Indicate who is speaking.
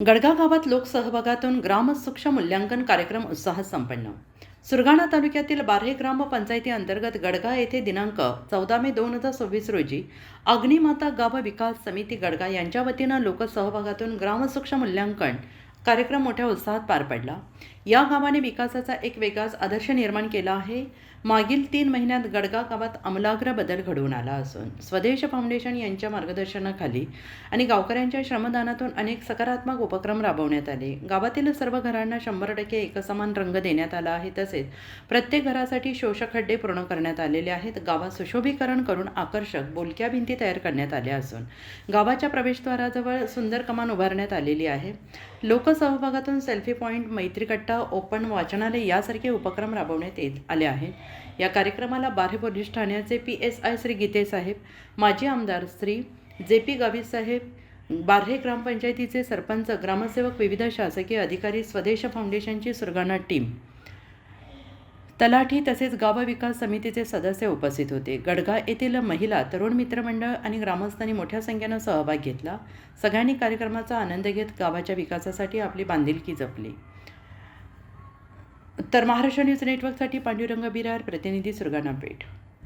Speaker 1: गडगा गावात लोकसहभागातून ग्रामसूक्ष्म मूल्यांकन कार्यक्रम उत्साहात संपन्न. सुरगाणा तालुक्यातील बार्हे ग्रामपंचायती अंतर्गत गडगा येथे दिनांक 14 मे 2026 रोजी अग्निमाता गाव विकास समिती गडगा यांच्या वतीनं लोकसहभागातून ग्रामसूक्ष्म मूल्यांकन कार्यक्रम मोठ्या उत्साहात पार पडला. या गावाने विकासाचा एक वेगळाच आदर्श निर्माण केला आहे. मागील 3 महिन्यात गडगा गावात आमूलाग्र बदल घडवून आला असून स्वदेश फाउंडेशन यांच्या मार्गदर्शनाखाली आणि गावकऱ्यांच्या श्रमदानातून अनेक सकारात्मक उपक्रम राबवण्यात आले. गावातील सर्व घरांना 100% एकसमान रंग देण्यात आला आहे. तसेच प्रत्येक घरासाठी शोषखड्डे पूर्ण करण्यात आलेले आहेत. गावात सुशोभीकरण करून आकर्षक बोलक्या भिंती तयार करण्यात आल्या असून गावाच्या प्रवेशद्वाराजवळ सुंदर कमान उभारण्यात आलेली आहे. लोकसहभागातून सेल्फी पॉईंट, मैत्रीकट्टा, ओपन वाचनालय यासारखे उपक्रम राबवण्यात येत आले आहेत. या कार्यक्रमाला बार्हे पोलीस ठाण्याचे PSI श्री गीते साहेब, माजी आमदार श्री JP गावित साहेब, बार्हे ग्रामपंचायतीचे सरपंच, ग्रामसेवक, विविध शासकीय अधिकारी, स्वदेश फाउंडेशनची सुरगाणा टीम, तलाठी तसेच गाव विकास समितीचे सदस्य उपस्थित होते. गडगा येथील महिला, तरुण मित्रमंडळ आणि ग्रामस्थांनी मोठ्या संख्येनं सहभाग घेतला. सगळ्यांनी कार्यक्रमाचा आनंद घेत गावाच्या विकासासाठी आपली बांधिलकी जपली. तर महाराष्ट्र न्यूज नेटवर्कसाठी पांडुरंग बिरार, प्रतिनिधी सुरगाणा पेठ.